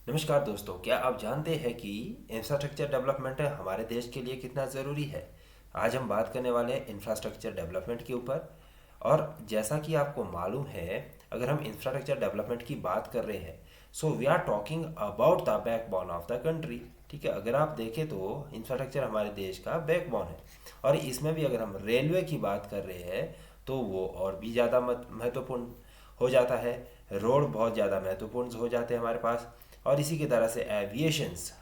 नमस्कार दोस्तों, क्या आप जानते हैं कि इंफ्रास्ट्रक्चर डेवलपमेंट हमारे देश के लिए कितना ज़रूरी है। आज हम बात करने वाले हैं इंफ्रास्ट्रक्चर डेवलपमेंट के ऊपर। और जैसा कि आपको मालूम है, अगर हम इंफ्रास्ट्रक्चर डेवलपमेंट की बात कर रहे हैं, so we are talking about the backbone of the country. ठीक है, अगर आप देखें तो इंफ्रास्ट्रक्चर हमारे देश का बैकबोन है। और इसमें भी अगर हम रेलवे की बात कर रहे हैं तो वो और भी ज़्यादा महत्वपूर्ण हो जाता है। रोड बहुत ज़्यादा महत्वपूर्ण हो जाते हैं हमारे पास। और इसी की तरह से एविएशंस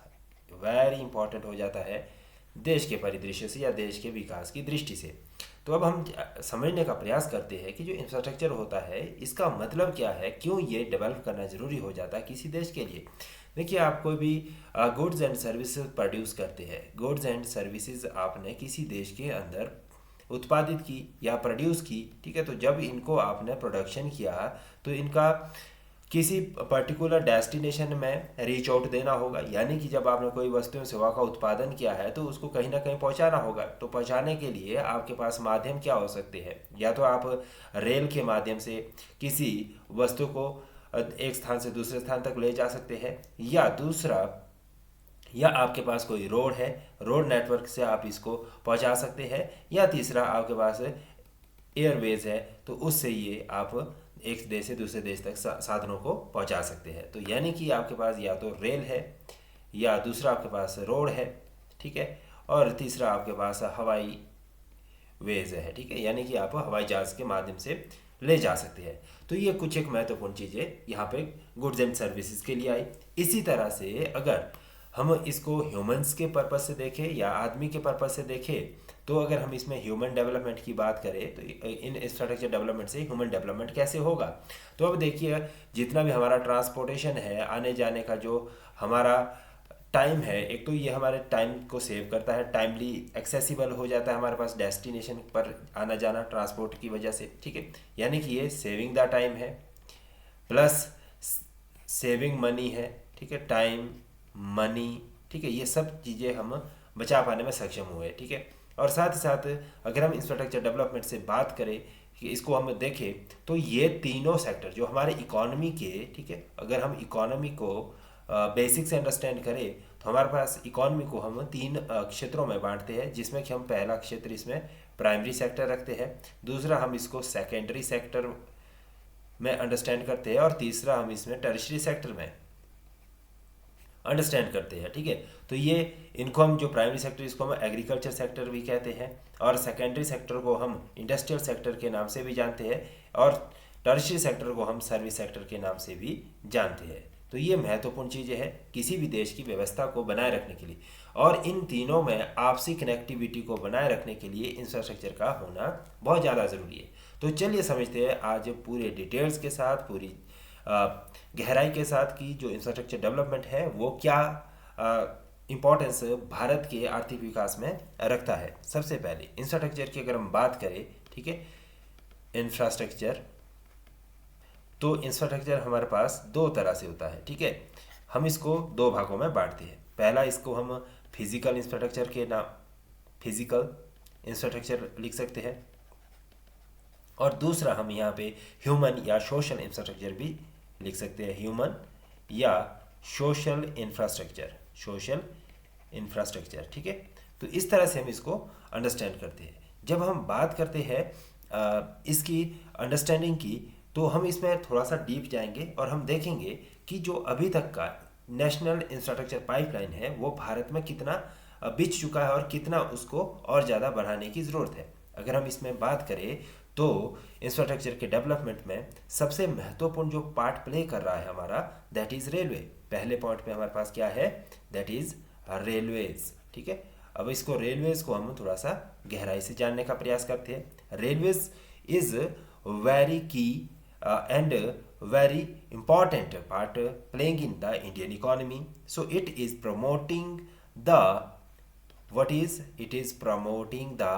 वेरी इंपॉर्टेंट हो जाता है देश के परिदृश्य से या देश के विकास की दृष्टि से। तो अब हम समझने का प्रयास करते हैं कि जो इंफ्रास्ट्रक्चर होता है इसका मतलब क्या है, क्यों ये डेवलप करना ज़रूरी हो जाता है किसी देश के लिए। देखिए, आप कोई भी गुड्स एंड सर्विसेज प्रोड्यूस करते हैं। गुड्स एंड सर्विसेज आपने किसी देश के अंदर उत्पादित की या प्रोड्यूस की, ठीक है। तो जब इनको आपने प्रोडक्शन किया तो इनका किसी पर्टिकुलर डेस्टिनेशन में रीच आउट देना होगा, यानी कि जब आपने कोई वस्तु एवं सेवा का उत्पादन किया है तो उसको कहीं ना कहीं पहुंचाना होगा। तो पहुंचाने के लिए आपके पास माध्यम क्या हो सकते हैं, या तो आप रेल के माध्यम से किसी वस्तु को एक स्थान से दूसरे स्थान तक ले जा सकते हैं, या दूसरा, या आपके पास कोई रोड है, रोड नेटवर्क से आप इसको पहुंचा सकते हैं, या तीसरा आपके पास एयरवेज है तो उससे ये आप एक देश से दूसरे देश तक साधनों को पहुंचा सकते हैं। तो यानी कि आपके पास या तो रेल है, या दूसरा आपके पास रोड है, ठीक है, और तीसरा आपके पास हवाई वेज है, ठीक है, यानी कि आप हवाई जहाज के माध्यम से ले जा सकते हैं। तो ये कुछ एक महत्वपूर्ण चीज़ें यहाँ पे गुड्स एंड सर्विसेज के लिए आई। इसी तरह से अगर हम इसको ह्यूमंस के पर्पज से देखें या आदमी के पर्पज से देखें, तो अगर हम इसमें ह्यूमन डेवलपमेंट की बात करें तो इन इंफ्रास्ट्रक्चर डेवलपमेंट से ह्यूमन डेवलपमेंट कैसे होगा। तो अब देखिए, जितना भी हमारा ट्रांसपोर्टेशन है, आने जाने का जो हमारा टाइम है, एक तो ये हमारे टाइम को सेव करता है, टाइमली एक्सेसिबल हो जाता है हमारे पास डेस्टिनेशन पर आना जाना ट्रांसपोर्ट की वजह से, ठीक है। यानी कि ये सेविंग द टाइम है, प्लस सेविंग मनी है, ठीक है, टाइम, मनी, ठीक है, ये सब चीज़ें हम बचा पाने में सक्षम हुए, ठीक है। और साथ ही साथ अगर हम इंफ्रास्ट्रक्चर डेवलपमेंट से बात करें कि इसको हम देखें, तो ये तीनों सेक्टर जो हमारे इकोनॉमी के, ठीक है, अगर हम इकोनॉमी को बेसिक से अंडरस्टैंड करें तो हमारे पास इकोनॉमी को हम तीन क्षेत्रों में बांटते हैं, जिसमें कि हम पहला क्षेत्र इसमें प्राइमरी सेक्टर रखते हैं, दूसरा हम इसको सेकेंडरी सेक्टर में अंडरस्टैंड करते हैं, और तीसरा हम इसमें टर्शरी सेक्टर में अंडरस्टैंड करते हैं, ठीक है। तो ये इनको हम जो प्राइमरी सेक्टर, इसको हम एग्रीकल्चर सेक्टर भी कहते हैं, और सेकेंडरी सेक्टर को हम इंडस्ट्रियल सेक्टर के नाम से भी जानते हैं, और टर्शरी सेक्टर को हम सर्विस सेक्टर के नाम से भी जानते हैं। तो ये महत्वपूर्ण चीज़ें हैं किसी भी देश की व्यवस्था को बनाए रखने के लिए, और इन तीनों में आपसी कनेक्टिविटी को बनाए रखने के लिए इंफ्रास्ट्रक्चर का होना बहुत ज़्यादा ज़रूरी है। तो चलिए समझते हैं आज पूरे डिटेल्स के साथ, पूरी गहराई के साथ कि जो इंफ्रास्ट्रक्चर डेवलपमेंट है वो क्या इम्पोर्टेंस भारत के आर्थिक विकास में रखता है। सबसे पहले इंफ्रास्ट्रक्चर की अगर हम बात करें, ठीक है, इंफ्रास्ट्रक्चर, तो इंफ्रास्ट्रक्चर हमारे पास दो तरह से होता है, ठीक है। हम इसको दो भागों में बांटते हैं। पहला, इसको हम फिजिकल इंफ्रास्ट्रक्चर के नाम, फिजिकल इंफ्रास्ट्रक्चर लिख सकते हैं, और दूसरा हम यहाँ पे ह्यूमन या सोशल इंफ्रास्ट्रक्चर भी लिख सकते हैं। ह्यूमन या सोशल इंफ्रास्ट्रक्चर, सोशल इंफ्रास्ट्रक्चर, ठीक है। तो इस तरह से हम इसको अंडरस्टैंड करते हैं। जब हम बात करते हैं इसकी अंडरस्टैंडिंग की, तो हम इसमें थोड़ा सा डीप जाएंगे और हम देखेंगे कि जो अभी तक का नेशनल इंफ्रास्ट्रक्चर पाइपलाइन है वो भारत में कितना बिछ चुका है और कितना उसको और ज़्यादा बढ़ाने की ज़रूरत है। अगर हम इसमें बात करें तो इंफ्रास्ट्रक्चर के डेवलपमेंट में सबसे महत्वपूर्ण जो पार्ट प्ले कर रहा है हमारा, दैट इज़ रेलवे। पहले पॉइंट पे हमारे पास क्या है, दैट इज़ रेलवेज, ठीक है। अब इसको रेलवेज को हम थोड़ा सा गहराई से जानने का प्रयास करते हैं। रेलवेज इज़ वेरी की and very important part playing in the Indian economy. So it is promoting the, what is it is promoting the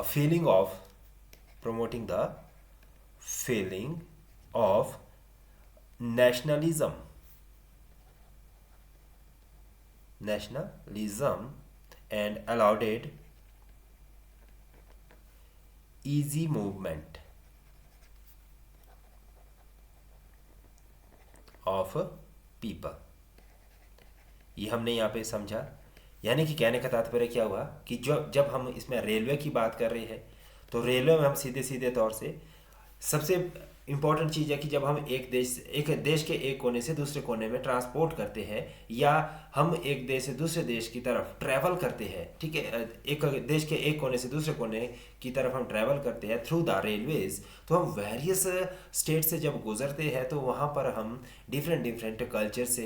feeling of, promoting the feeling of nationalism, nationalism, and allowed easy movement of people. ये हमने यहाँ पे समझा, यानी कि कहने का तात्पर्य क्या हुआ कि जब हम इसमें रेलवे की बात कर रहे हैं तो रेलवे में हम सीधे सीधे तौर से सबसे इम्पॉर्टेंट चीज़ है कि जब हम एक देश के एक कोने से दूसरे कोने में ट्रांसपोर्ट करते हैं या हम एक देश से दूसरे देश की तरफ ट्रैवल करते हैं, ठीक है, एक देश के एक कोने से दूसरे कोने की तरफ हम ट्रैवल करते हैं थ्रू द रेलवेज, तो हम वेरियस स्टेट से जब गुजरते हैं तो वहाँ पर हम डिफरेंट डिफरेंट कल्चर से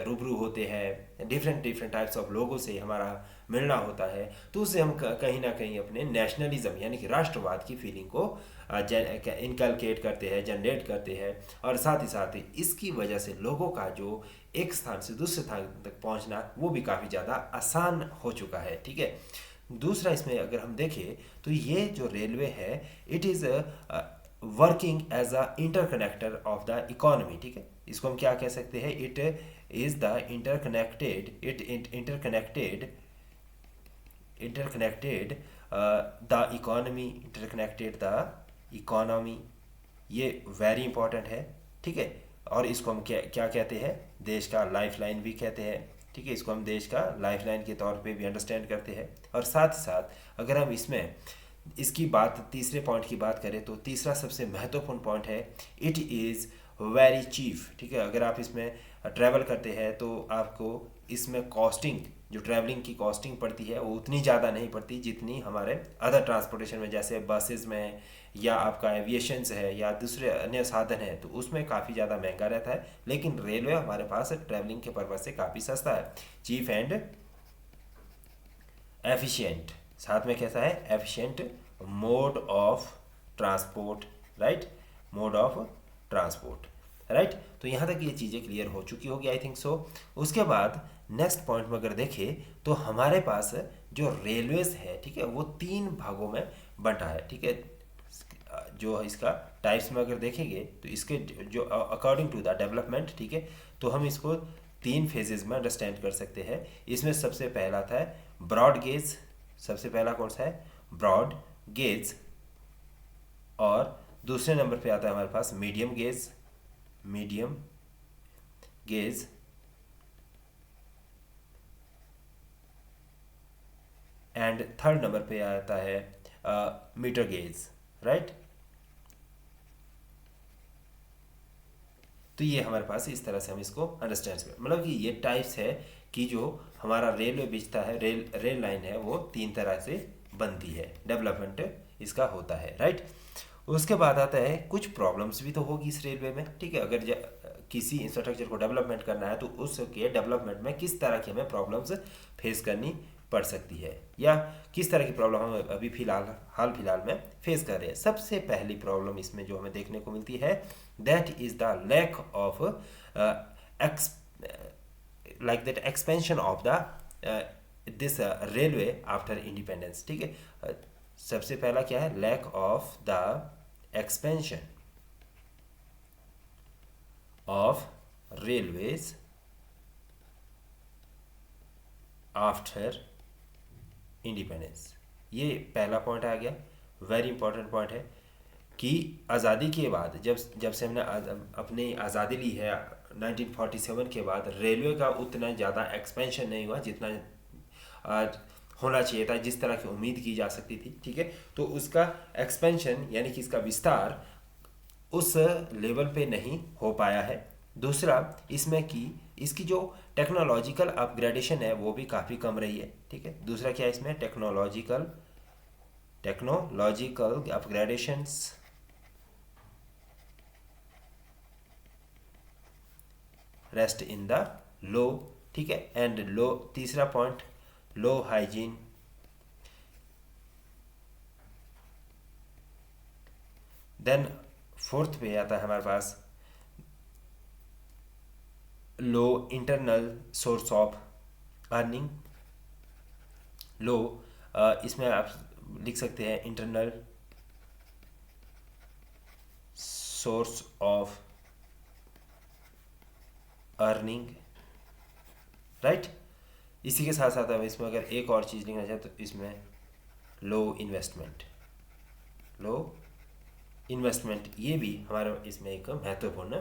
रूबरू होते हैं, डिफरेंट डिफरेंट टाइप्स ऑफ लोगों से हमारा मिलना होता है, तो उससे हम कहीं ना कहीं अपने नेशनलिज्म यानी कि राष्ट्रवाद की फीलिंग को इनकलकेट करते हैं, जनरेट करते हैं, और साथ ही इसकी वजह से लोगों का जो एक स्थान से दूसरे स्थान तक पहुंचना वो भी काफ़ी ज़्यादा आसान हो चुका है, ठीक है। दूसरा इसमें अगर हम देखें तो ये जो रेलवे है it is working as a interconnector of the economy, ठीक है। इसको हम क्या कह सकते हैं, it is the interconnected the economy, ये वेरी इंपॉर्टेंट है, ठीक है। और इसको हम क्या क्या कहते हैं, देश का लाइफ लाइन भी कहते हैं, ठीक है। इसको हम देश का लाइफ लाइन के तौर पे भी अंडरस्टैंड करते हैं। और साथ ही साथ अगर हम इसमें इसकी बात तीसरे पॉइंट की बात करें तो तीसरा सबसे महत्वपूर्ण पॉइंट है, इट इज़ वेरी चीफ, ठीक है। अगर आप इसमें ट्रैवल करते हैं तो आपको इसमें कॉस्टिंग, जो ट्रैवलिंग की कॉस्टिंग पड़ती है वो उतनी ज़्यादा नहीं पड़ती जितनी हमारे अदर ट्रांसपोर्टेशन में, जैसे बसेस में या आपका एविएशंस है या दूसरे अन्य साधन है, तो उसमें काफ़ी ज़्यादा महंगा रहता है। लेकिन रेलवे हमारे पास ट्रैवलिंग के पर्पज़ से काफ़ी सस्ता है, चीप एंड एफिशिएंट, साथ में कैसा है, efficient mode of transport, right, mode of transport, right. तो यहाँ तक ये चीज़ें क्लियर हो चुकी होगी, आई थिंक सो। उसके बाद नेक्स्ट पॉइंट में अगर देखें तो हमारे पास जो रेलवेज है, ठीक है, वो 3 भागों में बंटा है, ठीक है। जो इसका टाइप्स में अगर देखेंगे तो इसके जो अकॉर्डिंग टू द डेवलपमेंट, ठीक है, तो हम इसको 3 फेजेस में अंडरस्टैंड कर सकते हैं। इसमें सबसे पहला था ब्रॉड गेज, सबसे पहला कौन सा है, ब्रॉड गेज, और दूसरे नंबर पे आता है हमारे पास medium gauge, and third number पे आता है मीटर गेज, राइट। तो ये हमारे पास इस तरह से हम इसको अंडरस्टैंड करें, मतलब कि ये टाइप्स है कि जो हमारा रेलवे बिजता है, रेल लाइन है, वो 3 तरह से बनती है, डेवलपमेंट इसका होता है, राइट। उसके बाद आता है कुछ प्रॉब्लम्स भी तो होगी इस रेलवे में, ठीक है। अगर किसी इंफ्रास्ट्रक्चर को डेवलपमेंट करना है तो उसके डेवलपमेंट में किस तरह की हमें प्रॉब्लम्स फेस करनी पड़ सकती है या किस तरह की प्रॉब्लम हम अभी हाल फिलहाल में फेस कर रहे हैं। सबसे पहली प्रॉब्लम इसमें जो हमें देखने को मिलती है, that is the lack of expansion of the this railway after independence, ठीक है। सबसे पहला क्या है, lack of the expansion of railways after independence. ये पहला पॉइंट आ गया, वेरी इंपॉर्टेंट पॉइंट है कि आज़ादी के बाद जब से हमने अपनी आज़ादी ली है 1947 के बाद, रेलवे का उतना ज़्यादा एक्सपेंशन नहीं हुआ जितना होना चाहिए था, जिस तरह की उम्मीद की जा सकती थी, ठीक है। तो उसका एक्सपेंशन यानी कि इसका विस्तार उस लेवल पे नहीं हो पाया है। दूसरा इसमें कि इसकी जो टेक्नोलॉजिकल अपग्रेडेशन है वो भी काफ़ी कम रही है, ठीक है। दूसरा क्या है इसमें, technological upgradations rest in the low, ठीक है, एंड लो, तीसरा point low hygiene, then fourth पे आता है हमारे पास low internal source of earning, लो इसमें आप लिख सकते हैं internal source of earning, right. इसी के साथ साथ हम इसमें अगर एक और चीज़ लिखना चाहें तो इसमें लो इन्वेस्टमेंट, ये भी हमारे इसमें एक महत्वपूर्ण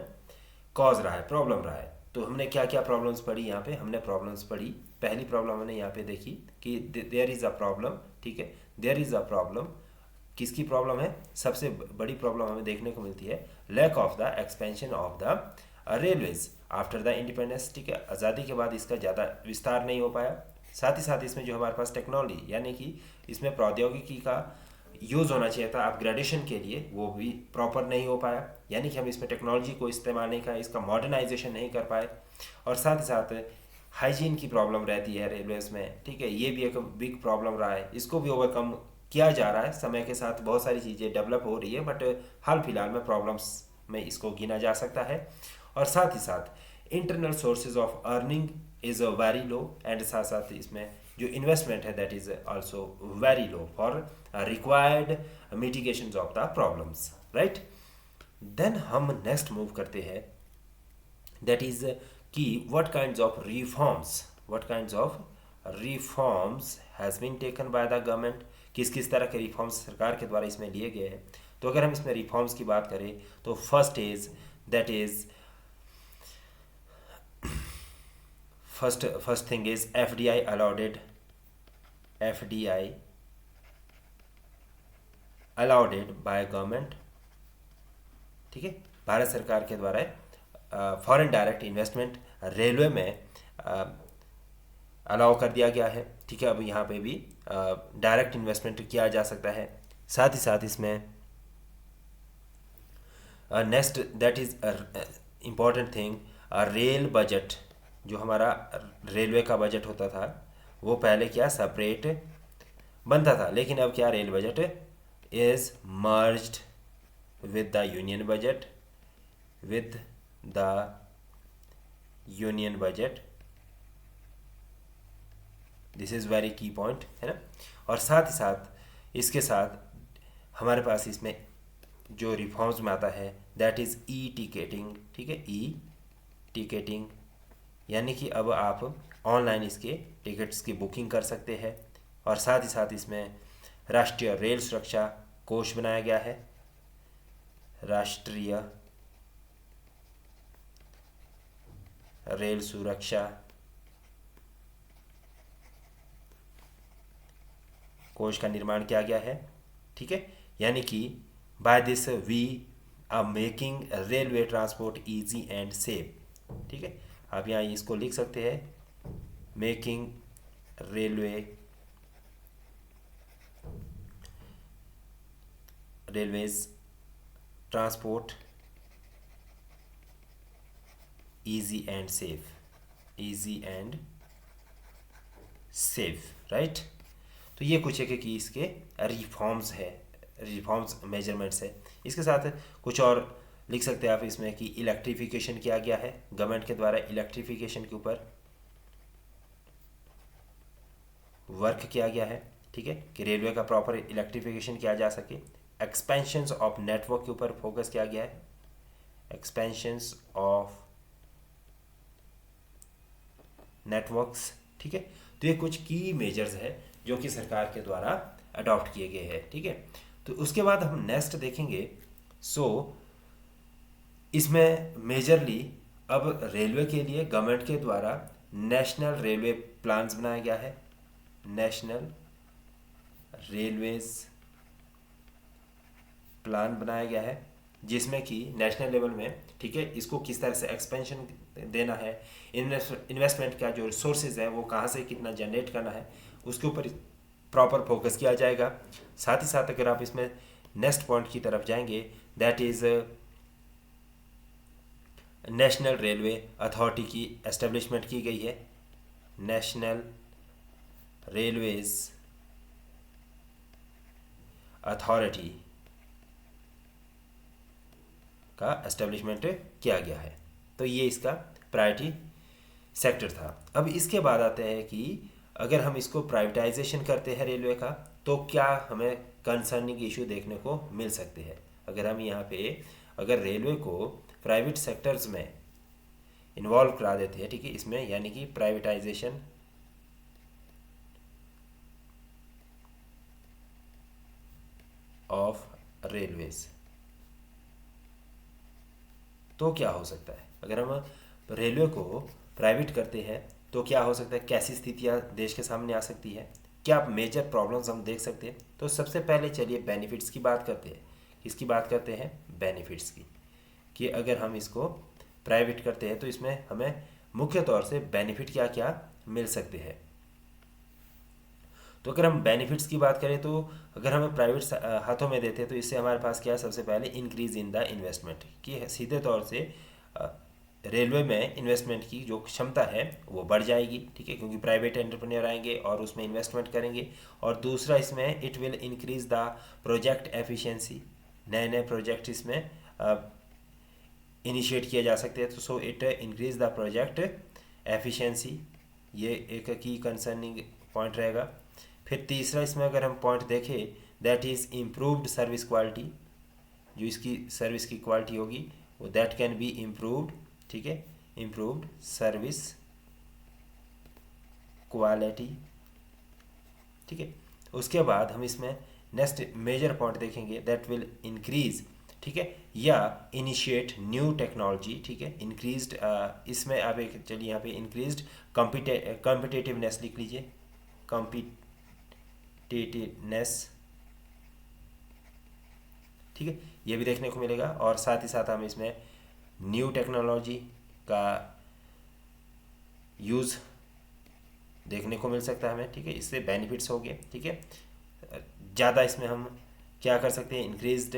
कॉज रहा है, प्रॉब्लम रहा है। तो हमने क्या क्या प्रॉब्लम्स पढ़ी यहाँ पे, हमने प्रॉब्लम्स पढ़ी। पहली प्रॉब्लम हमने यहाँ पे देखी कि देयर इज़ अ प्रॉब्लम, ठीक है, देयर इज़ अ प्रॉब्लम। किसकी प्रॉब्लम है? सबसे बड़ी प्रॉब्लम हमें देखने को मिलती है lack of the expansion of the railways after the independence, ठीक है, आज़ादी के बाद इसका ज़्यादा विस्तार नहीं हो पाया। साथ ही साथ इसमें जो हमारे पास टेक्नोलॉजी यानी कि इसमें प्रौद्योगिकी का यूज़ होना चाहिए था अपग्रेडेशन के लिए, वो भी प्रॉपर नहीं हो पाया, यानी कि हम इसमें टेक्नोलॉजी को इस्तेमाल नहीं कर, इसका मॉडर्नाइजेशन नहीं कर पाए। और साथ ही साथ हाइजीन की प्रॉब्लम रहती है रेलवेज़ में, ठीक है, ये भी एक बिग प्रॉब्लम रहा है, इसको भी ओवरकम किया जा रहा है। समय के साथ बहुत सारी चीज़ें डेवलप हो रही है, बट हाल फिलहाल में प्रॉब्लम्स में इसको गिना जा सकता है। और साथ ही साथ internal sources of earning is very low, and साथ साथ इसमें जो इन्वेस्टमेंट है that is also very low for required mitigations of the problems, right. Then हम नेक्स्ट मूव करते हैं, दैट इज़ कि what kinds of reforms has been taken by the government, किस किस तरह के रिफॉर्म्स सरकार के द्वारा इसमें लिए गए हैं। तो अगर हम इसमें रिफॉर्म्स की बात करें तो first is that is first thing is FDI allowed by government, ठीक है, भारत सरकार के द्वारा फॉरेन डायरेक्ट इन्वेस्टमेंट रेलवे में अलाउ कर दिया गया है, ठीक है। अब यहाँ पे भी डायरेक्ट इन्वेस्टमेंट किया जा सकता है। साथ ही साथ इसमें next that is important thing, rail budget, जो हमारा रेलवे का बजट होता था वो पहले क्या सेपरेट बनता था, लेकिन अब क्या rail budget is merged with the union budget, with the union budget. This is very की पॉइंट, है ना। और साथ ही साथ इसके साथ हमारे पास इसमें जो रिफॉर्म्स में आता है दैट इज़ ई टिकेटिंग, ठीक है, ई टिकेटिंग, यानी कि अब आप ऑनलाइन इसके टिकट्स की बुकिंग कर सकते हैं। और साथ ही साथ इसमें राष्ट्रीय रेल सुरक्षा कोष बनाया गया है, राष्ट्रीय रेल सुरक्षा कोष का निर्माण किया गया है, ठीक है, यानी कि by this we are making railway transport easy and safe, ठीक है। आप यहाँ इसको लिख सकते हैं, making railways transport easy and safe, right. तो ये कुछ है कि इसके रिफॉर्म्स मेजरमेंट्स है। इसके साथ कुछ और लिख सकते हैं आप इसमें कि इलेक्ट्रिफिकेशन किया गया है गवर्नमेंट के द्वारा, इलेक्ट्रिफिकेशन के ऊपर वर्क किया गया है, ठीक है, कि रेलवे का प्रॉपर इलेक्ट्रिफिकेशन किया जा सके। एक्सपेंशंस ऑफ नेटवर्क के ऊपर फोकस किया गया है, एक्सपेंशंस ऑफ नेटवर्क्स, ठीक है। तो ये कुछ की मेजर्स है जो कि सरकार के द्वारा अडॉप्ट किए गए हैं, ठीक है। तो उसके बाद हम नेक्स्ट देखेंगे। इसमें मेजरली अब रेलवे के लिए गवर्नमेंट के द्वारा नेशनल रेलवे प्लान्स बनाया गया है, नेशनल रेलवेज प्लान बनाया गया है, जिसमें कि नेशनल लेवल में, ठीक है, इसको किस तरह से एक्सपेंशन देना है, इन्वेस्टमेंट का जो रिसोर्सेज है वो कहाँ से कितना जनरेट करना है, उसके ऊपर प्रॉपर फोकस किया जाएगा। साथ ही साथ अगर आप इसमें नेक्स्ट पॉइंट की तरफ जाएंगे that is national railway authority की एस्टेब्लिशमेंट की गई है, नेशनल रेलवेज अथॉरिटी का एस्टेब्लिशमेंट किया गया है। तो ये इसका प्रायोरिटी सेक्टर था। अब इसके बाद आते हैं कि अगर हम इसको प्राइवेटाइजेशन करते हैं रेलवे का तो क्या हमें कंसर्निंग इशू देखने को मिल सकते हैं। अगर हम यहाँ पे अगर रेलवे को प्राइवेट सेक्टर्स में इन्वॉल्व करा देते हैं, ठीक है, इसमें यानी कि प्राइवेटाइजेशन ऑफ रेलवेज, तो क्या हो सकता है, अगर हम रेलवे को प्राइवेट करते हैं तो क्या हो सकता है, कैसी स्थितियाँ देश के सामने आ सकती है, क्या मेजर प्रॉब्लम्स हम देख सकते हैं। तो सबसे पहले चलिए बेनिफिट्स की बात करते हैं। किसकी बात करते हैं, बेनिफिट्स की, कि अगर हम इसको प्राइवेट करते हैं तो इसमें हमें मुख्य तौर से बेनिफिट क्या क्या मिल सकते हैं। तो अगर हम बेनिफिट्स की बात करें तो अगर हमें प्राइवेट हाथों में देते हैं तो इससे हमारे पास क्या है, सबसे पहले इंक्रीज इन द इन्वेस्टमेंट, कि सीधे तौर से रेलवे में इन्वेस्टमेंट की जो क्षमता है वो बढ़ जाएगी, ठीक है, क्योंकि प्राइवेट एंटरप्रेन्योर आएंगे और उसमें इन्वेस्टमेंट करेंगे। और दूसरा इसमें it will increase the project efficiency, नए नए प्रोजेक्ट इसमें इनिशिएट किए जा सकते हैं, तो so it increase the project efficiency, ये एक की कंसर्निंग पॉइंट रहेगा। फिर तीसरा इसमें अगर हम पॉइंट देखें, that is improved service quality, जो इसकी सर्विस की क्वालिटी होगी वो दैट कैन बी इम्प्रूव्ड, ठीक है, इम्प्रूव्ड सर्विस क्वालिटी, ठीक है। उसके बाद हम इसमें नेक्स्ट मेजर पॉइंट देखेंगे, दैट विल इंक्रीज, ठीक है, या इनिशिएट न्यू टेक्नोलॉजी, ठीक है, इंक्रीज्ड, इसमें आप एक चलिए यहाँ पे इंक्रीज्ड कॉम्पिटेटिवनेस लिख लीजिए, कॉम्पिटेटिवनेस, ठीक है, ये भी देखने को मिलेगा। और साथ ही साथ हम इसमें न्यू टेक्नोलॉजी का यूज़ देखने को मिल सकता है हमें, ठीक है, इससे बेनिफिट्स हो गए, ठीक है। ज़्यादा इसमें हम क्या कर सकते हैं, इंक्रीज्ड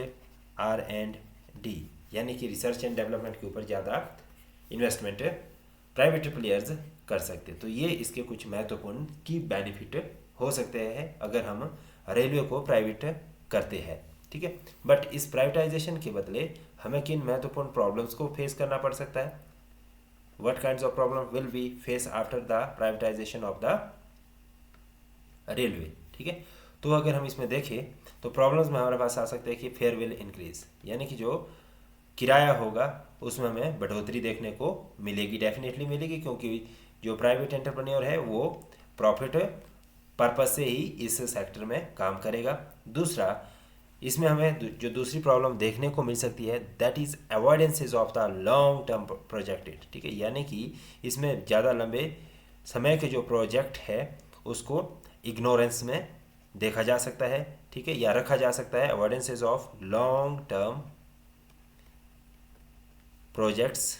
R&D, यानी कि रिसर्च एंड डेवलपमेंट के ऊपर ज़्यादा इन्वेस्टमेंट प्राइवेट प्लेयर्स कर सकते हैं। तो ये इसके कुछ महत्वपूर्ण की बेनिफिट हो सकते हैं अगर हम रेलवे को प्राइवेट करते हैं, ठीक है। बट इस प्राइवेटाइजेशन के बदले हमें किन महत्वपूर्ण प्रॉब्लम्स को फेस करना पड़ सकता है, what kinds of problem will we face after the privatization of the railway, ठीक है। तो अगर हम इसमें देखें तो प्रॉब्लम्स में हमारे पास आ सकते हैं कि फेयर विल इंक्रीज, यानी कि जो किराया होगा उसमें हमें बढ़ोतरी देखने को मिलेगी, डेफिनेटली मिलेगी, क्योंकि जो प्राइवेट एंटरप्रेन्योर है वो प्रॉफिट पर्पज से ही इस सेक्टर में काम करेगा। दूसरा इसमें हमें जो दूसरी प्रॉब्लम देखने को मिल सकती है, that is avoidances of the long term projected, ठीक है, यानी कि इसमें ज़्यादा लंबे समय के जो प्रोजेक्ट है उसको इग्नोरेंस में देखा जा सकता है, ठीक है, या रखा जा सकता है। अवॉइडेंसेज ऑफ लॉन्ग टर्म प्रोजेक्ट्स,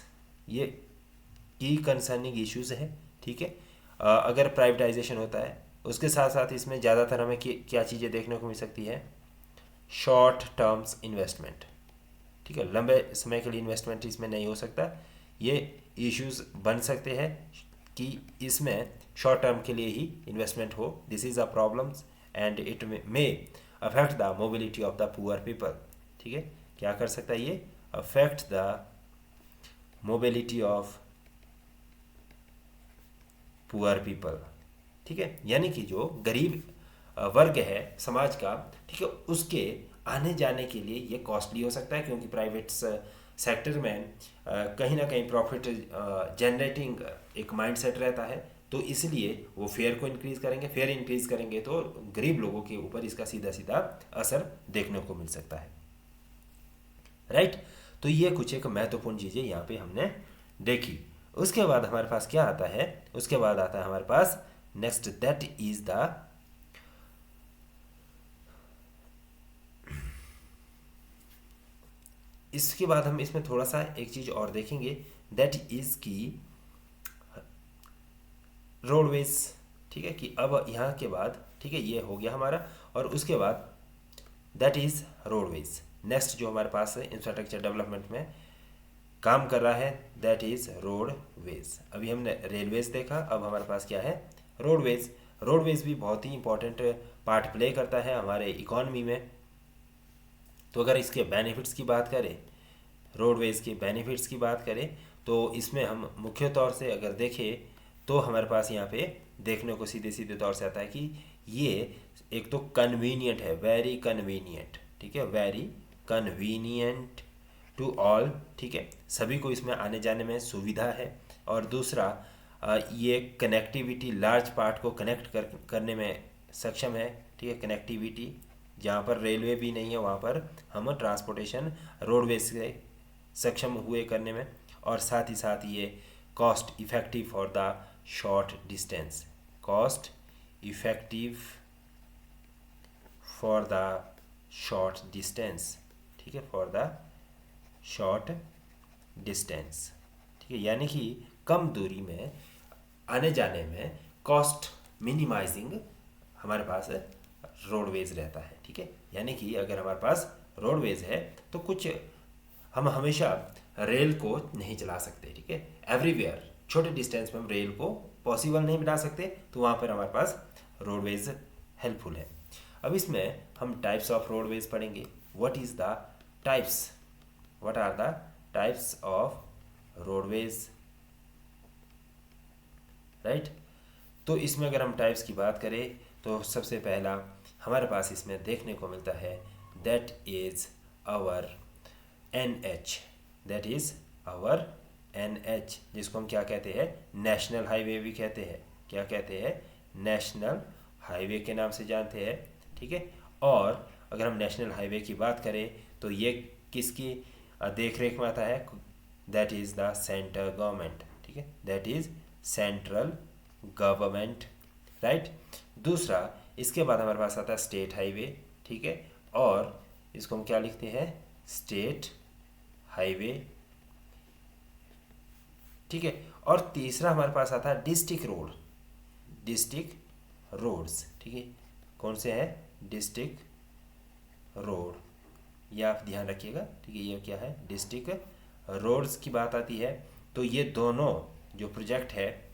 ये की कंसर्निंग इश्यूज है, ठीक है। अगर प्राइवेटाइजेशन होता है उसके साथ साथ इसमें ज़्यादातर हमें क्या चीज़ें देखने को मिल सकती है, शॉर्ट टर्म्स इन्वेस्टमेंट, ठीक है, लंबे समय के लिए इन्वेस्टमेंट इसमें नहीं हो सकता। ये इश्यूज बन सकते हैं कि इसमें शॉर्ट टर्म के लिए ही इन्वेस्टमेंट हो, this is a problems and it may affect the mobility of the poor people, ठीक है, क्या कर सकता है ये, affect the mobility of poor people, ठीक है, यानी कि जो गरीब वर्ग है समाज का, ठीक है, उसके आने जाने के लिए ये कॉस्टली हो सकता है, क्योंकि प्राइवेट सेक्टर में कहीं ना कहीं प्रॉफिट जनरेटिंग एक माइंडसेट रहता है, तो इसलिए वो फेयर को इंक्रीज करेंगे, फेयर इंक्रीज करेंगे तो गरीब लोगों के ऊपर इसका सीधा सीधा असर देखने को मिल सकता है, राइट। तो ये कुछ एक महत्वपूर्ण चीज़ें यहाँ पे हमने देखी। उसके बाद हमारे पास क्या आता है, उसके बाद आता है हमारे पास नेक्स्ट, दैट इज द इसके बाद हम इसमें थोड़ा सा एक चीज़ और देखेंगे, दैट इज़ की रोडवेज, ठीक है, कि अब यहाँ के बाद, ठीक है, ये हो गया हमारा, और उसके बाद दैट इज़ रोडवेज। नेक्स्ट जो हमारे पास है इंफ्रास्ट्रक्चर डेवलपमेंट में काम कर रहा है, दैट इज़ रोडवेज। अभी हमने रेलवेज देखा, अब हमारे पास क्या है, रोडवेज। रोडवेज भी बहुत ही इंपॉर्टेंट पार्ट प्ले करता है हमारे इकॉनमी में। तो अगर इसके बेनिफिट्स की बात करें, रोडवेज के बेनिफिट्स की बात करें, तो इसमें हम मुख्य तौर से अगर देखें तो हमारे पास यहाँ पे देखने को सीधे सीधे तौर से आता है कि ये एक तो कन्वीनियंट है, वेरी कन्वीनियंट, ठीक है, वेरी कन्वीनियंट टू ऑल, ठीक है, सभी को इसमें आने जाने में सुविधा है। और दूसरा ये कनेक्टिविटी, लार्ज पार्ट को कनेक्ट करने में सक्षम है, ठीक है, कनेक्टिविटी, जहाँ पर रेलवे भी नहीं है वहाँ पर हम ट्रांसपोर्टेशन रोडवेज से सक्षम हुए करने में, और साथ ही साथ ये cost effective for the short distance, cost effective for the short distance, ठीक है, फॉर द शॉर्ट डिस्टेंस, ठीक है, यानी कि कम दूरी में आने जाने में कॉस्ट मिनिमाइजिंग हमारे पास रोडवेज रहता है, ठीक है। यानी कि अगर हमारे पास रोडवेज है तो कुछ हम हमेशा रेल को नहीं चला सकते, ठीक है, एवरीवेयर छोटे डिस्टेंस में हम रेल को पॉसिबल नहीं बना सकते, तो वहाँ पर हमारे पास रोडवेज हेल्पफुल है। अब इसमें हम टाइप्स ऑफ रोडवेज पढ़ेंगे। What is the types, what are the types of roadways, right. तो इसमें अगर हम टाइप्स की बात करें तो सबसे पहला हमारे पास इसमें देखने को मिलता है that is our NH, that is our NH, जिसको हम क्या कहते हैं, नेशनल हाईवे भी कहते हैं। क्या कहते हैं, नेशनल हाईवे के नाम से जानते हैं, ठीक है। और अगर हम नेशनल हाईवे की बात करें तो ये किसकी देख रेख में आता है, that is the central government, ठीक है, that is central government, right. दूसरा इसके बाद हमारे पास आता है स्टेट हाईवे, ठीक है, और इसको हम क्या लिखते हैं, स्टेट हाईवे, ठीक है। और तीसरा हमारे पास आता है डिस्ट्रिक्ट रोड, डिस्ट्रिक्ट रोड्स, ठीक है, कौन से हैं, डिस्ट्रिक्ट रोड, ये आप ध्यान रखिएगा, ठीक है। ये क्या है, डिस्ट्रिक्ट रोड्स की बात आती है। तो ये दोनों जो प्रोजेक्ट है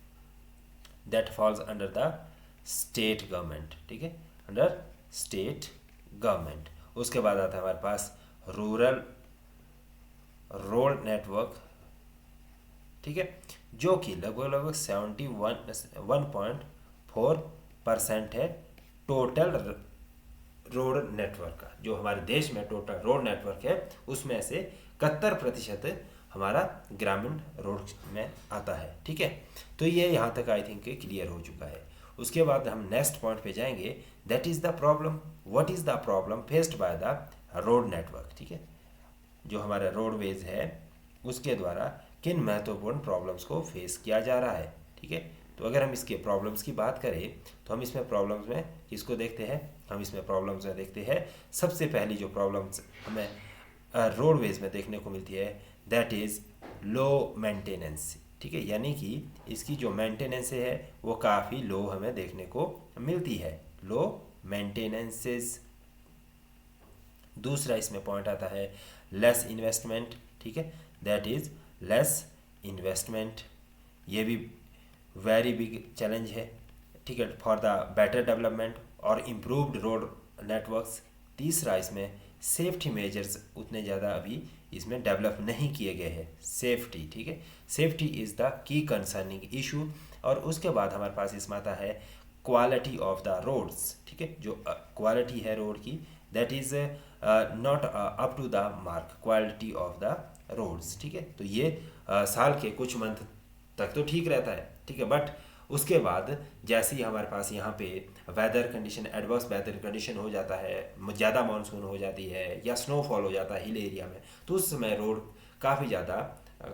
that falls under the state government, ठीक है, अंडर स्टेट गवर्नमेंट। उसके बाद आता है हमारे पास रूरल रोड नेटवर्क, ठीक है, जो कि लगभग 71.4% है टोटल रोड नेटवर्क का। जो हमारे देश में टोटल रोड नेटवर्क है उसमें से 71% हमारा ग्रामीण रोड में आता है, ठीक है। तो ये यहाँ तक आई थिंक क्लियर हो चुका है। उसके बाद हम नेक्स्ट पॉइंट पे जाएंगे, that is the problem, what is the problem faced by the road network, ठीक है। जो हमारा रोडवेज है उसके द्वारा किन महत्वपूर्ण प्रॉब्लम्स को फेस किया जा रहा है, ठीक है। तो अगर हम इसके प्रॉब्लम्स की बात करें तो हम इसमें प्रॉब्लम्स में किसको देखते हैं, हम इसमें प्रॉब्लम्स में देखते हैं सबसे पहली जो प्रॉब्लम्स हमें रोडवेज में देखने को मिलती है दैट इज़ लो मेंटेनेंस, ठीक है, यानी कि इसकी जो मेंटेनेंस है वो काफ़ी लो हमें देखने को मिलती है, लो मेंटेनेंसेस। दूसरा इसमें पॉइंट आता है लेस इन्वेस्टमेंट, ठीक है, दैट इज़ लेस इन्वेस्टमेंट, ये भी वेरी बिग चैलेंज है, ठीक है, फॉर द बेटर डेवलपमेंट और इम्प्रूव्ड रोड नेटवर्क्स। तीसरा इसमें सेफ्टी मेजर्स उतने ज़्यादा अभी इसमें डेवलप नहीं किए गए हैं, सेफ्टी, ठीक है, safety is the key concerning issue. और उसके बाद हमारे पास इसमें आता है क्वालिटी ऑफ द रोड्स, ठीक है, जो क्वालिटी है रोड की that is not up to the mark, quality of the roads, ठीक है। तो ये साल के कुछ मंथ तक तो ठीक रहता है, ठीक है, बट उसके बाद जैसे ही हमारे पास यहाँ पे weather condition, adverse weather condition हो जाता है, ज़्यादा मानसून हो जाती है या स्नोफॉल हो जाता है हिल एरिया में, तो उस समय रोड काफ़ी ज़्यादा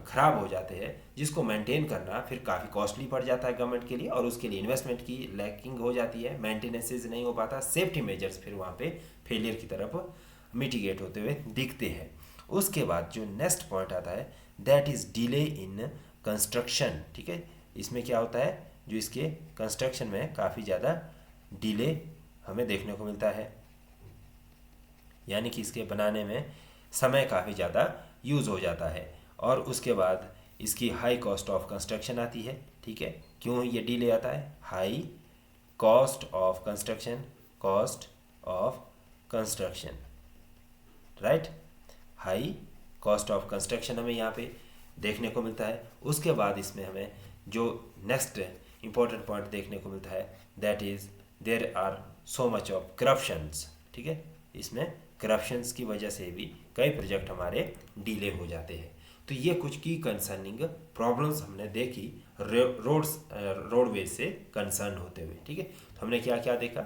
ख़राब हो जाते हैं, जिसको मेंटेन करना फिर काफ़ी कॉस्टली पड़ जाता है गवर्नमेंट के लिए, और उसके लिए इन्वेस्टमेंट की लैकिंग हो जाती है, मेंटेनेंसेज नहीं हो पाता, सेफ्टी मेजर्स फिर वहाँ पे फेलियर की तरफ मिटिगेट होते हुए दिखते हैं। उसके बाद जो नेक्स्ट पॉइंट आता है that is delay in construction, ठीक है, इसमें क्या होता है, जो इसके कंस्ट्रक्शन में काफ़ी ज़्यादा डिले हमें देखने को मिलता है, यानी कि इसके बनाने में समय काफ़ी ज़्यादा यूज़ हो जाता है। और उसके बाद इसकी हाई कॉस्ट ऑफ कंस्ट्रक्शन आती है, ठीक है, क्यों ये डिले आता है, high cost of construction, cost of construction, right, high cost of construction हमें यहाँ पे देखने को मिलता है। उसके बाद इसमें हमें जो नेक्स्ट इम्पॉर्टेंट पॉइंट देखने को मिलता है that is there are so much of corruptions, ठीक है, इसमें करप्शंस की वजह से भी कई प्रोजेक्ट हमारे डिले हो जाते हैं। तो ये कुछ की कंसर्निंग प्रॉब्लम्स हमने देखी रोडवेज से कंसर्न होते हुए, ठीक है। तो हमने क्या क्या देखा,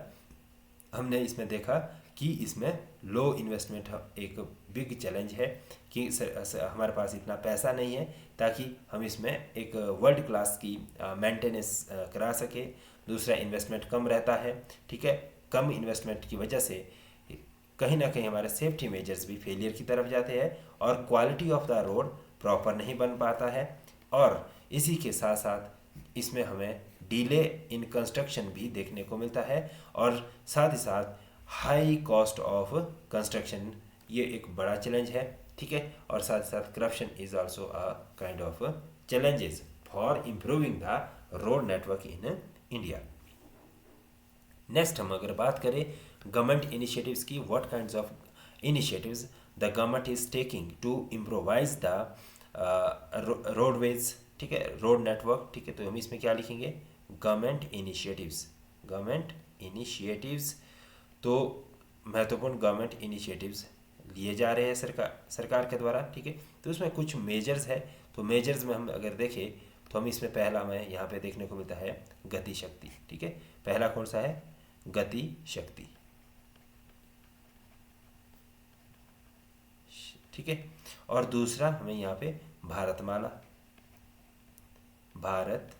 हमने इसमें देखा कि इसमें लो इन्वेस्टमेंट एक बिग चैलेंज है कि हमारे पास इतना पैसा नहीं है ताकि हम इसमें एक वर्ल्ड क्लास की मेंटेनेंस करा सके। दूसरा, इन्वेस्टमेंट कम रहता है, ठीक है। कम इन्वेस्टमेंट की वजह से कहीं ना कहीं हमारे सेफ्टी मेजर्स भी फेलियर की तरफ जाते हैं और quality of the road proper नहीं बन पाता है। और इसी के साथ साथ इसमें हमें डिले इन कंस्ट्रक्शन भी देखने को मिलता है और साथ ही साथ हाई कॉस्ट ऑफ कंस्ट्रक्शन, ये एक बड़ा चैलेंज है, ठीक है। और साथ ही साथ corruption is also a kind of challenges for improving the road network in India. Next हम अगर बात करें गवर्नमेंट इनिशिएटिव्स की, what kinds of initiatives the government is taking to improvise the roadways, ठीक है, रोड नेटवर्क, ठीक है। तो हम इसमें क्या लिखेंगे, गवर्नमेंट इनिशिएटिव्स, गवर्नमेंट इनिशिएटिव्स। तो महत्वपूर्ण गवर्नमेंट इनिशिएटिव्स लिए जा रहे हैं सरकार के द्वारा, ठीक है। तो उसमें कुछ मेजर्स है, तो मेजर्स में हम अगर देखें तो हम इसमें पहला हमें यहाँ पे देखने को मिलता है गति शक्ति, ठीक है। पहला कौन सा है, गति शक्ति, ठीक है। और दूसरा हमें यहाँ पे भारतमाला, भारत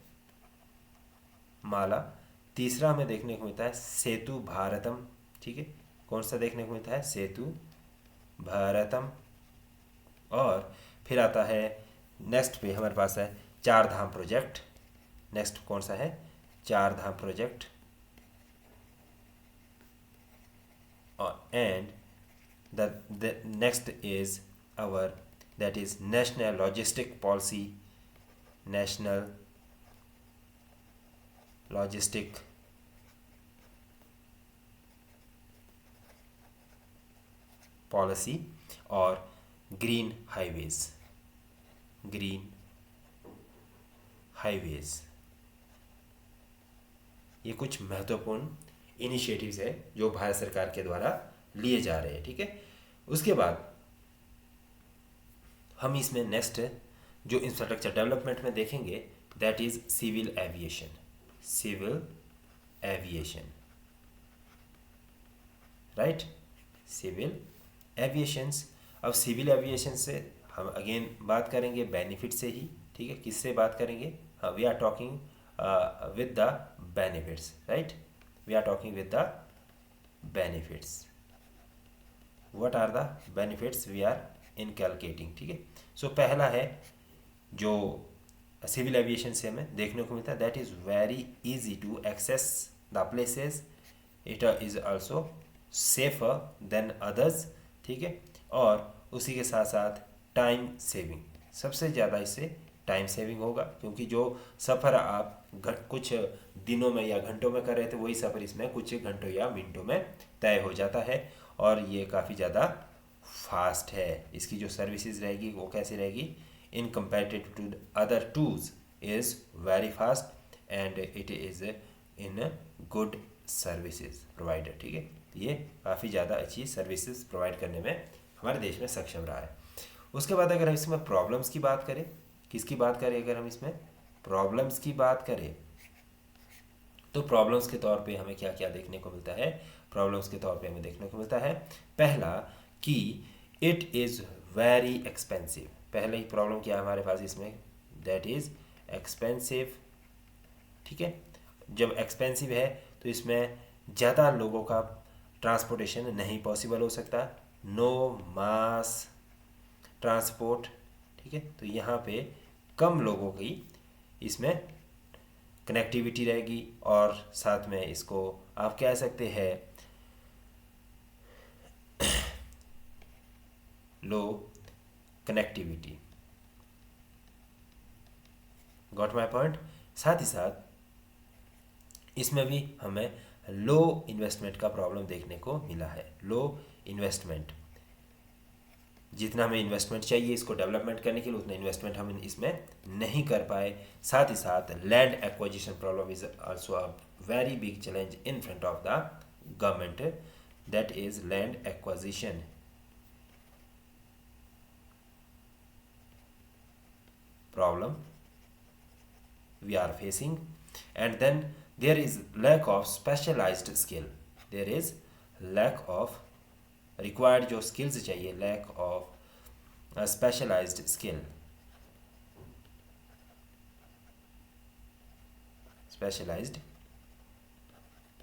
माला। तीसरा हमें देखने को मिलता है सेतु भारतम, ठीक है। कौन सा देखने को मिलता है, सेतु भारतम। और फिर आता है नेक्स्ट पे हमारे पास है चार धाम प्रोजेक्ट। नेक्स्ट कौन सा है, Char Dham project. And the next is our, that is national logistic policy, national logistic policy और ग्रीन हाईवेज, ग्रीन हाईवेज। ये कुछ महत्वपूर्ण इनिशिएटिव्स है जो भारत सरकार के द्वारा लिए जा रहे हैं, ठीक है। उसके बाद हम इसमें नेक्स्ट जो इंफ्रास्ट्रक्चर डेवलपमेंट में देखेंगे that is civil aviation, civil aviation, right, civil aviations. अब सिविल एविएशन से हम अगेन बात करेंगे बेनिफिट से ही, ठीक है। किससे बात करेंगे, we are talking with the benefits, right, we are talking with the benefits. What are the benefits we are incalculating, ठीक है। सो पहला है जो सिविल एविएशन से हमें देखने को मिलता है that is very easy to access the places, it is also safer than others, ठीक है। और उसी के साथ साथ टाइम सेविंग, सबसे ज़्यादा इससे टाइम सेविंग होगा क्योंकि जो सफ़र आप कुछ दिनों में या घंटों में कर रहे थे वही सफ़र इसमें कुछ घंटों या मिनटों में तय हो जाता है और ये काफ़ी ज़्यादा फास्ट है। इसकी जो सर्विसेज रहेगी वो कैसी रहेगी, in comparative to other tools is very fast and it is in good services provider, ठीक है। ये काफ़ी ज़्यादा अच्छी सर्विसेज प्रोवाइड करने में हमारे देश में सक्षम रहा है। उसके बाद अगर हम इसमें प्रॉब्लम्स की बात करें, किसकी बात करें, अगर हम इसमें प्रॉब्लम्स की बात करें तो प्रॉब्लम्स के तौर पे हमें क्या क्या देखने को मिलता है, प्रॉब्लम्स के तौर पे हमें देखने को मिलता है पहला कि इट इज़ वेरी एक्सपेंसिव। पहले ही प्रॉब्लम क्या है हमारे पास इसमें, दैट इज़ एक्सपेंसिव, ठीक है। जब एक्सपेंसिव है तो इसमें ज़्यादा लोगों का ट्रांसपोर्टेशन नहीं पॉसिबल हो सकता, नो मास ट्रांसपोर्ट, ठीक है। तो यहाँ पे कम लोगों की इसमें कनेक्टिविटी रहेगी और साथ में इसको आप कह सकते हैं लो कनेक्टिविटी, गॉट माय पॉइंट। साथ ही साथ इसमें भी हमें लो इन्वेस्टमेंट का प्रॉब्लम देखने को मिला है, लो इन्वेस्टमेंट, जितना हमें इन्वेस्टमेंट चाहिए इसको डेवलपमेंट करने के लिए उतना इन्वेस्टमेंट हम इसमें नहीं कर पाए। साथ ही साथ land acquisition problem is also a very big challenge in front of the government, that is land acquisition. Problem we are facing, and then there is lack of specialized skill, there is lack of required जो skills चाहिए, lack of specialised skill, specialised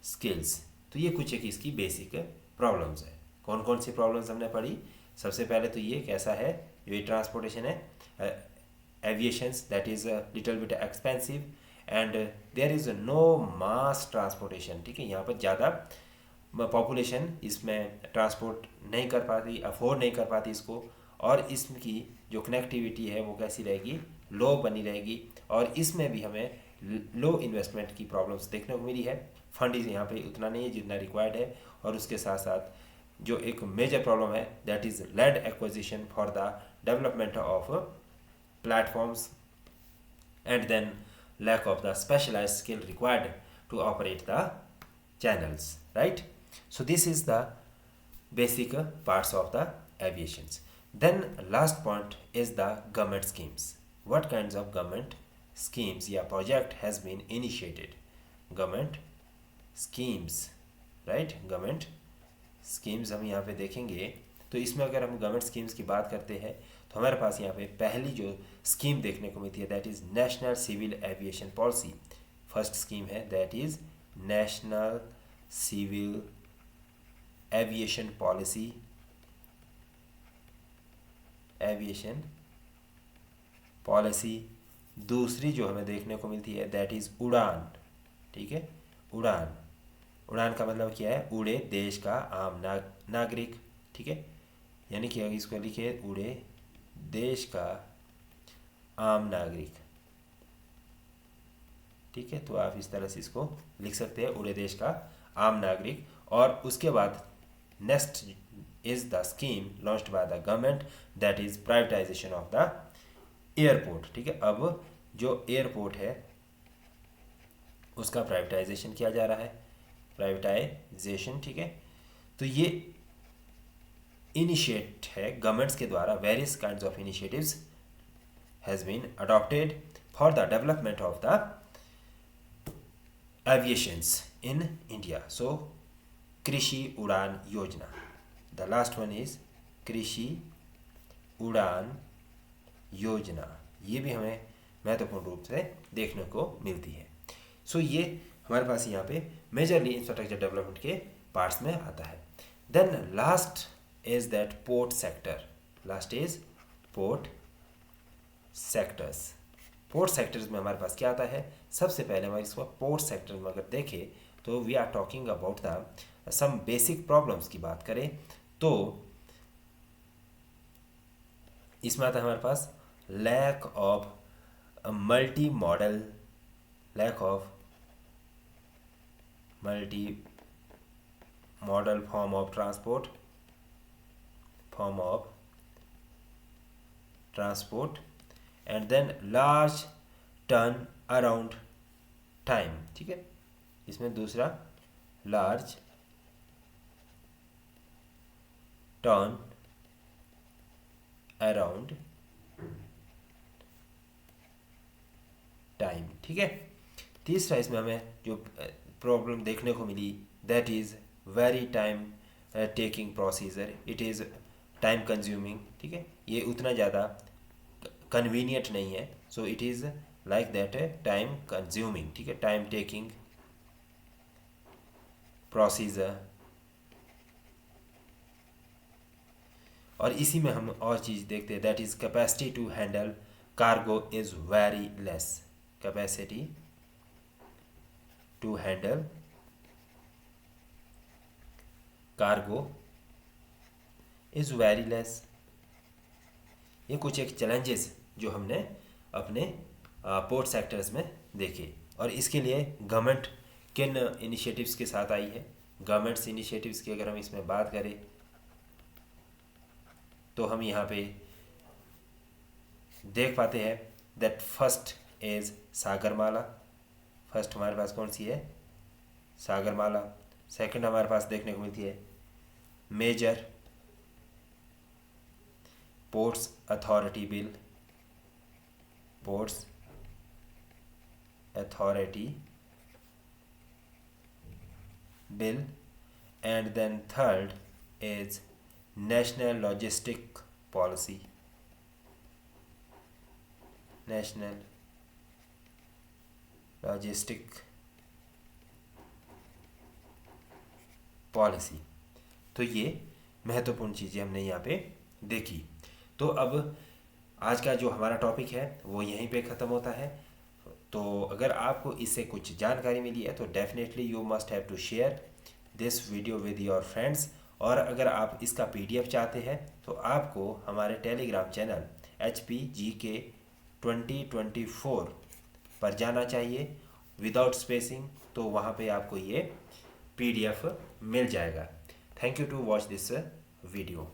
skills. तो ये कुछ एक इसकी basic problems है। कौन कौन सी प्रॉब्लम्स हमने पढ़ी? सबसे पहले तो ये कैसा है, जो ये ट्रांसपोर्टेशन है, aviations that is little bit expensive and there is no mass transportation. ठीक है, यहाँ पर ज़्यादा पॉपुलेशन इसमें ट्रांसपोर्ट नहीं कर पाती, अफोर्ड नहीं कर पाती इसको, और इसकी जो कनेक्टिविटी है वो कैसी रहेगी, लो बनी रहेगी, और इसमें भी हमें लो इन्वेस्टमेंट की प्रॉब्लम्स देखने को मिली है। फंड यहाँ पे उतना नहीं है जितना रिक्वायर्ड है, और उसके साथ साथ जो एक मेजर प्रॉब्लम है that is land acquisition for the development of platforms and then lack of the specialized skill required to operate the channels, right? So this is the basic parts of the aviations. Then last point is the government schemes. What kinds of government schemes या project has been initiated? Government schemes, right? Government schemes हम यहाँ पे देखेंगे। तो इसमें अगर हम government schemes की बात करते हैं तो हमारे पास यहाँ पे पहली जो स्कीम देखने को मिलती है that is national civil aviation policy. First scheme है that is national civil aviation policy, aviation policy. दूसरी जो हमें देखने को मिलती है दैट इज़ उड़ान। ठीक है, उड़ान, उड़ान का मतलब क्या है, उड़े देश का आम नागरिक। ठीक है, यानी कि अगर इसको लिखे उड़े देश का आम नागरिक। ठीक है, तो आप इस तरह से इसको लिख सकते हैं, उड़े देश का आम नागरिक। और उसके बाद next is the scheme launched by the government that is privatisation of the airport. ठीक है, अब जो एयरपोर्ट है उसका प्राइवेटाइजेशन किया जा रहा है, प्राइवेटाइजेशन। ठीक है, तो ये इनिशिएट है गवर्नमेंट्स के द्वारा, various kinds of initiatives has been adopted for the development of the aviations in India. So Krishi Udan योजना, द लास्ट वन इज कृषि उड़ान योजना, ये भी हमें महत्वपूर्ण रूप से देखने को मिलती है। सो ये हमारे पास यहाँ पे मेजरली इंफ्रास्ट्रक्चर डेवलपमेंट के पार्ट्स में आता है। Then last is that port sector, last is port sectors. Port sectors में हमारे पास क्या आता है, सबसे पहले हमारे इसको पोर्ट सेक्टर में अगर देखें तो we are talking about the some basic problems की बात करें तो इसमें आता है हमारे पास lack of multi model, lack of multi model form of transport, form of transport, and then large turn around time. ठीक है, इसमें दूसरा लार्ज टर्न अराउंड टाइम। ठीक है, तीसरा इसमें हमें जो प्रॉब्लम देखने को मिली that is very time taking procedure, it is time consuming. ठीक है, ये उतना ज़्यादा कन्वीनियंट नहीं है, so it is like that time consuming. ठीक है, टाइम टेकिंग प्रोसीजर। और इसी में हम और चीज़ देखते हैं that is capacity to handle cargo is very less, capacity to handle cargo is very less. ये कुछ एक चैलेंजेस जो हमने अपने पोर्ट सेक्टर्स में देखे, और इसके लिए गवर्नमेंट किन इनिशिएटिव्स के साथ आई है। गवर्नमेंट्स इनिशिएटिव्स की अगर हम इसमें बात करें तो हम यहाँ पे देख पाते हैं that first is Sagarmala. First हमारे पास कौन सी है, सागरमाला। सेकंड हमारे पास देखने को मिलती है major ports authority bill, ports authority bill, and then third is national logistic policy, national logistic policy. तो ये महत्वपूर्ण चीज़ें हमने यहाँ पे देखी। तो अब आज का जो हमारा टॉपिक है वो यहीं पे ख़त्म होता है। तो अगर आपको इससे कुछ जानकारी मिली है तो definitely you must have to share this video with your friends. और अगर आप इसका PDF चाहते हैं तो आपको हमारे टेलीग्राम चैनल HPGK 2024 पर जाना चाहिए विदाउट स्पेसिंग, तो वहाँ पे आपको ये PDF मिल जाएगा। Thank you to watch this video.